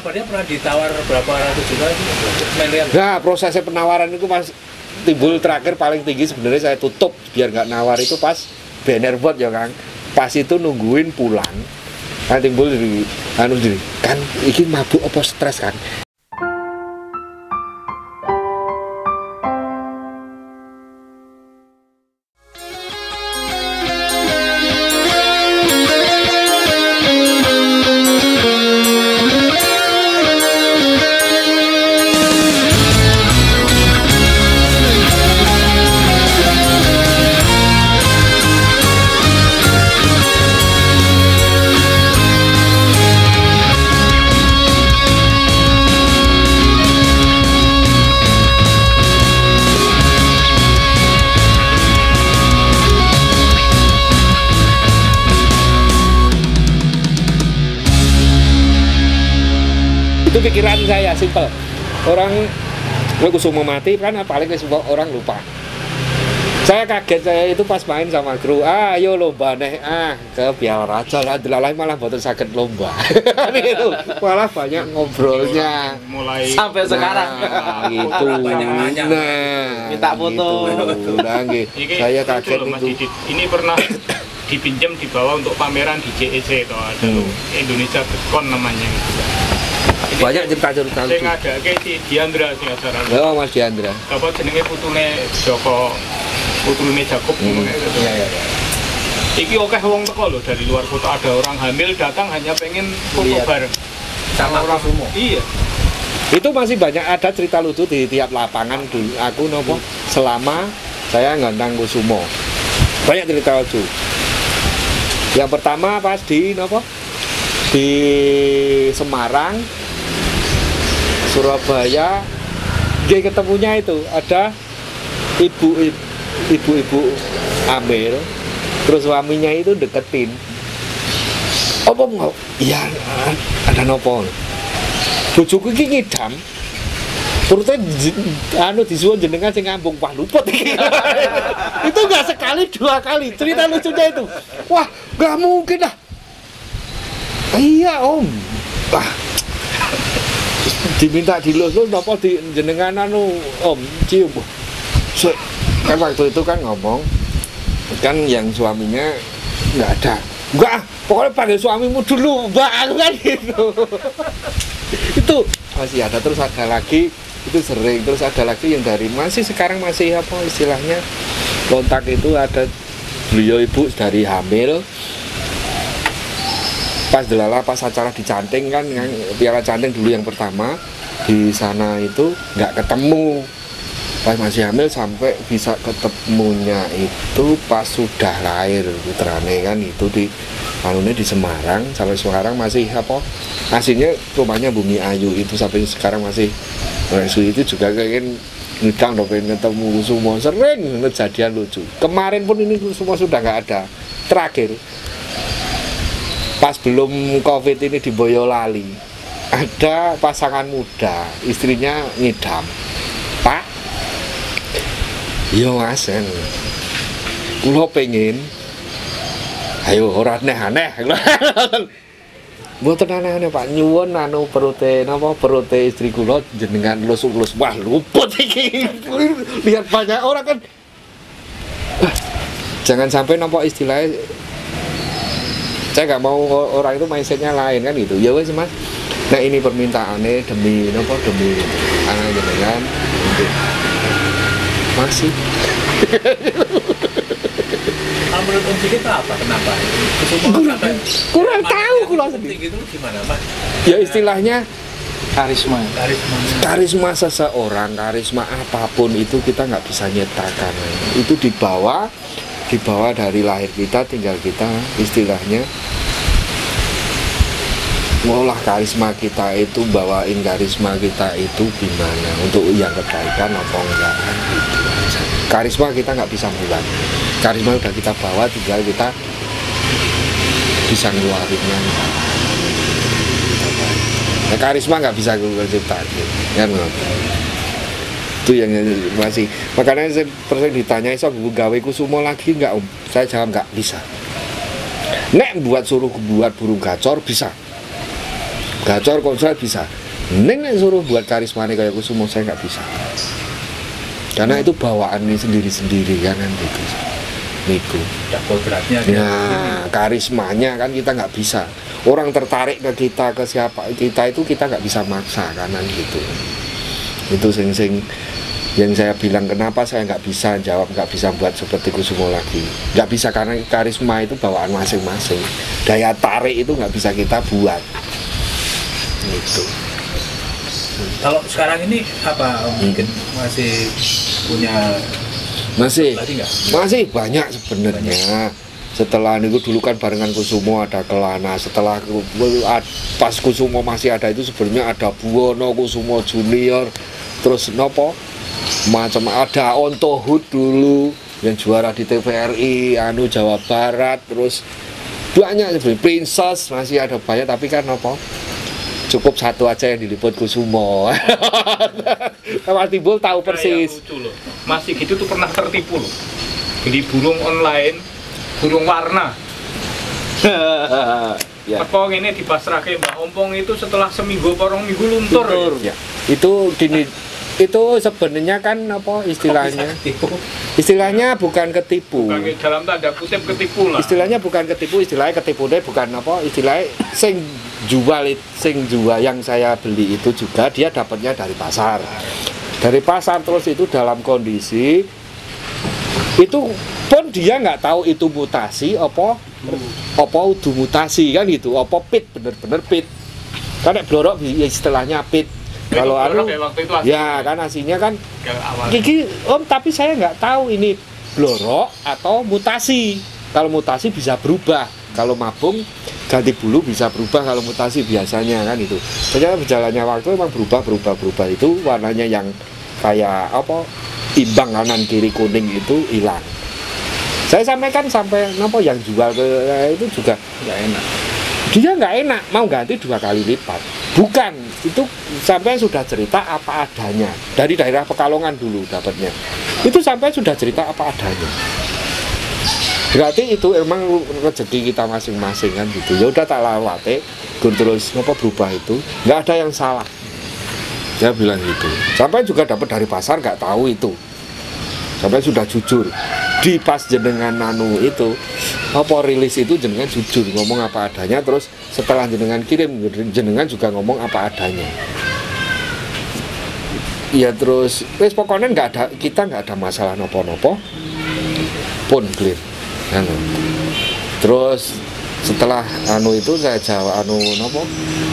kabarnya pernah ditawar berapa ratus juta itu? Miliar. Nah, prosesnya penawaran itu pas timbul terakhir paling tinggi sebenarnya saya tutup biar nggak nawar itu pas banner bot ya Kang. Pas itu nungguin pulang. Kan timbul di kan iki mabuk apa stres kan. Itu pikiran saya simpel. Orang Kusumo mati kan paling semua orang lupa. Saya kaget, saya itu pas main sama kru, ayo lomba nih, ke Piala Raja lah, delalai malah boten sakit lomba. Itu malah banyak ngobrolnya. Mulai sampai sekarang. Gitu. Minta foto. Gitu. Saya kaget itu. Ini pernah dipinjam dibawa untuk pameran di JEC itu ada Indonesia Con namanya. Banyak cerita-cerita lucu. Sing ngadake si Diandra sing acara. Oh, Mas Diandra. Apa jenenge putune Joko, putune Jakob ngono gitu. Iya. Iki akeh wong teko lho dari luar kota, ada orang hamil datang hanya pengen foto bareng Sama orang Kusumo. Iya. Itu masih banyak ada cerita lucu di tiap lapangan dulu. Aku nopo selama saya ngandang Kusumo. Banyak cerita lucu. Yang pertama pas di nopo di Semarang, Surabaya, dia ketemunya itu ada ibu-ibu hamil, terus suaminya itu deketin. Apa mau? Iya, ada nopo. Bojoku iki ngidam. Turute disuwun jenengan sing ngambung Pak luput iki. Itu enggak sekali, dua kali. Cerita lucunya itu. Wah, enggak mungkin lah. Iya, Om. Wah. Diminta dilus-lus napa di jenengan Om cium. Kan waktu itu kan ngomong kan yang suaminya enggak ada. Enggak, pokoknya panggil suamimu dulu, Mbak, kan gitu. Itu masih ada, terus ada lagi itu sering, terus ada lagi yang dari sekarang masih apa istilahnya kontak itu ada beliau ibu dari hamil pas acara di Canting kan yang Piala Canting dulu yang pertama di sana itu nggak ketemu pas masih hamil sampai bisa ketemunya itu pas sudah lahir putrane kan itu di di Semarang sampai sekarang masih apa aslinya rumahnya Bumi Ayu itu sampai sekarang masih itu juga pengen ngidang pengen ketemu semua sering kejadian lucu kemarin pun ini semua sudah nggak ada terakhir pas belum COVID ini di Boyolali ada pasangan muda istrinya ngidam Pak yo Mas kulo pengen ayo ora aneh-aneh. Mboten aneh-aneh Pak, nyuwun perute istri kula jenengan lus-lus wah luput iki. Lihat banyak orang kan. Jangan sampai istilahnya saya nggak mau orang itu mindsetnya lain kan gitu. Ya wes Mas. Nah ini permintaannya demi anak jenengan untuk masih. Menurut Om Sigit apa? Kenapa? Kurang tahu kurang sedih. Itu gimana Pak? Ya istilahnya karisma seseorang, karisma apapun itu kita nggak bisa nyetakan. Itu dibawa dari lahir kita, tinggal kita istilahnya ngolah karisma kita itu, bawain karisma kita itu gimana untuk yang kebaikan apa enggak gitu. Karisma kita nggak bisa buat, karisma udah kita bawa, tinggal kita bisa ngeluarinnya. Nah, karisma nggak bisa kita ciptain, kan? Itu yang masih. Makanya saya pernah ditanya, so gawe Kusumo lagi nggak Om? Saya jawab nggak bisa. Nek suruh buat burung gacor bisa. Gacor konslet bisa. Nek suruh buat karismane kayak Kusumo saya nggak bisa. Karena itu bawaannya sendiri-sendiri kan gitu. Niku. Ada kodratnya. Nah, karismanya kan kita nggak bisa. Orang tertarik ke kita, ke siapa kita itu kita nggak bisa maksa kanan gitu. Itu sing yang saya bilang kenapa saya nggak bisa jawab, nggak bisa buat seperti Kusumo lagi. Nggak bisa karena karisma itu bawaan masing-masing. Daya tarik itu nggak bisa kita buat. Gitu. Kalau sekarang ini apa mungkin masih punya Masih lagi nggak? masih banyak sebenarnya. Setelah itu dulu kan barengan Kusumo ada Kelana, setelah pas Kusumo masih ada itu sebenarnya ada Buwono, Kusumo Junior, terus nopo macam ada Ontohut dulu yang juara di TVRI, Jawa Barat, terus banyak sebenarnya Princess masih ada banyak tapi kan nopo cukup satu aja yang diliput Kusumo. Mas Timbul tahu persis. Lucu loh. Masih gitu tuh pernah tertipu loh. Jadi burung online, burung warna. Ya. Apa ini dipasrahke Mbak Ompong itu setelah seminggu porong minggu luntur. Ya. Itu gini, itu sebenarnya kan apa istilahnya? Istilahnya bukan ketipu. Bukan dalam tanda kutip ketipu lah. Istilahnya bukan ketipu, istilahnya ketipu deh bukan apa istilahnya sing jual yang saya beli itu juga dia dapatnya dari pasar. Dari pasar terus itu dalam kondisi itu pun dia nggak tahu itu mutasi apa udah mutasi kan gitu, apa pit bener-bener pit. Karena blorok istilahnya pit. Kalau ya kan aslinya kan Kiki tapi saya nggak tahu ini blorok atau mutasi. Kalau mutasi bisa berubah, kalau mabung ganti bulu bisa berubah kalau mutasi biasanya kan itu. Ternyata berjalannya waktu memang berubah itu warnanya yang kayak apa imbang kanan kiri kuning itu hilang. Saya sampaikan sampai yang jual ke itu juga Nggak enak. dia nggak enak mau ganti 2 kali lipat. Bukan, itu sampai sudah cerita apa adanya dari daerah Pekalongan dulu dapatnya. Itu sampai sudah cerita apa adanya. Berarti itu emang rezeki kita masing-masing kan gitu. Ya udah tak lawate, terus berubah itu, nggak ada yang salah. Dia bilang gitu. Sampai juga dapat dari pasar nggak tahu itu. Sampai sudah jujur. Di pas jenengan nanu itu rilis itu jenengan jujur ngomong apa adanya, terus setelah jenengan kirim jenengan juga ngomong apa adanya. Ya terus pokoknya kita nggak ada masalah nopo-nopo pun clear. Terus setelah itu saya jawab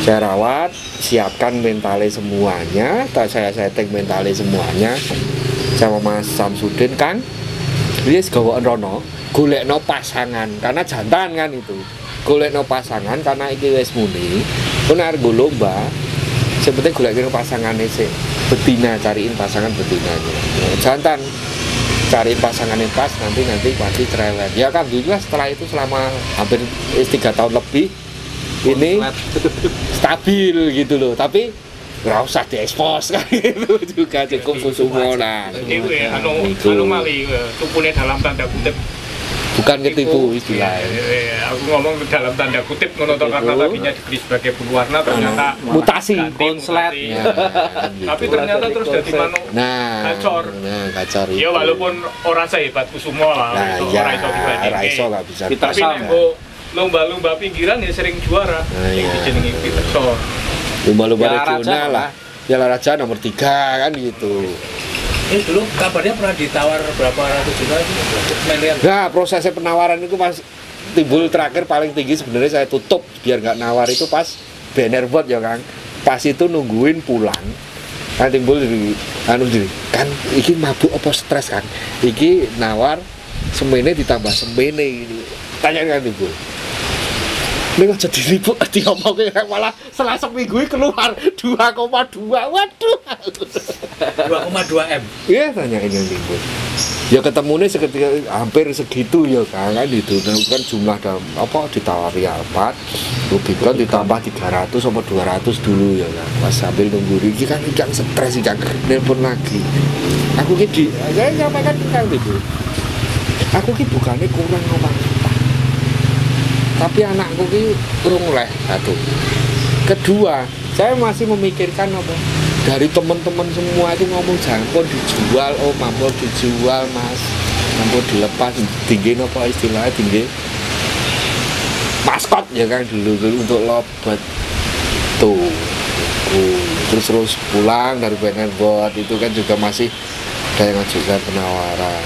saya rawat, siapkan mentale semuanya, saya setting mentale semuanya sama Mas Samsudin kan. Dia segawaan rono golekno pasangan karena jantan kan itu. Golekno pasangan karena iki wis muni. Kun arep lomba. Sebetulnya golekno pasangane sik. Betina cariin pasangan betinanya. Jantan cariin pasangan yang pas nanti pasti cerewet. Ya kan alhamdulillah setelah itu selama hampir 3 tahun lebih ini stabil gitu loh. Tapi nggak usah diekspos kan gitu juga cukup Kusumo lah. Ini anomali tupune dalam tanda kutip. Bukan ketipu istilahnya. Aku ngomong dalam tanda kutip ngono karena tadinya dibeli sebagai berwarna ternyata mutasi konslet. Tapi ternyata terus jadi manuk gacor. Gacor itu. Ya walaupun orang sehebat Kusumo lah, ora iso nggak bisa. Tapi lomba-lomba pinggiran ya sering juara. Yang dijenengi Peterson. Lomba-lomba regional lah. Piala Raja nomor 3 kan gitu. Ini dulu kabarnya pernah ditawar berapa ratus juta itu? Nah, prosesnya penawaran itu pas Timbul terakhir paling tinggi sebenarnya saya tutup biar nggak nawar itu pas banner board ya Kang. Pas itu nungguin pulang. Kan Timbul kan iki mabuk apa stres kan. Iki nawar semene ditambah semene ini. Tanya kan Timbul. Ini aja diliput diomongin malah setelah seminggu keluar 2,2. Waduh. 2,2 M. Iya tanyain yang Timbul. Ya ketemunya seketika hampir segitu ya kan itu kan jumlah ditawari apa Rubicon ditambah 300 sama 200 dulu ya kan pas sambil nunggu Riki kan ikan stres ikan nelpon lagi aku saya nyampaikan kan Timbul aku bukannya kurang ngomong tapi anakku ki urung leh satu Kedua, saya masih memikirkan apa dari teman-teman semua itu ngomong jangan dijual, oh mampu dijual mas, mampu dilepas, tinggi apa istilahnya tinggi maskot ya kan dulu untuk lobet tuh. Terus pulang dari Benenbot itu kan juga masih ada yang ngajukan penawaran.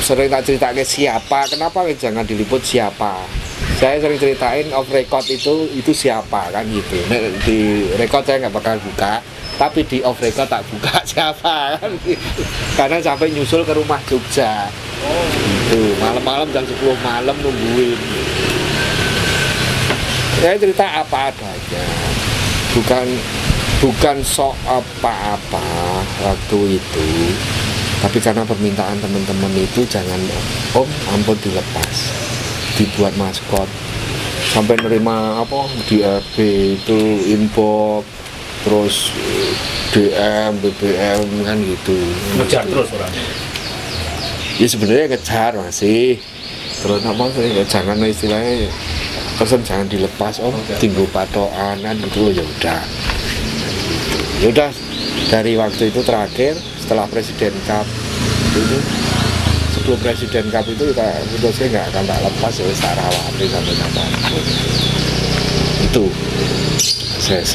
Sering tak cerita ke siapa, kenapa jangan diliput siapa. Saya sering ceritain off record itu siapa kan gitu. Nah, di record saya nggak bakal buka, tapi di off record tak buka siapa kan gitu. Karena sampai nyusul ke rumah Jogja. Gitu. Malam-malam jam 10 malam nungguin. Saya cerita apa adanya. Bukan sok apa-apa waktu itu, tapi karena permintaan teman-teman itu jangan om ampun dilepas, dibuat maskot, sampai nerima apa di RB itu info, terus DM, BBM kan gitu. Ngejar terus orangnya. Ya sebenarnya ngejar masih, terus apa jangan istilahnya pesan jangan dilepas om, tinggal patokan gitu loh, ya udah dari waktu itu terakhir setelah Presiden Cup itu, sebelum Presiden Cup itu kita putusnya nggak akan tak lepas ya tak rawati sampai kapan itu CC.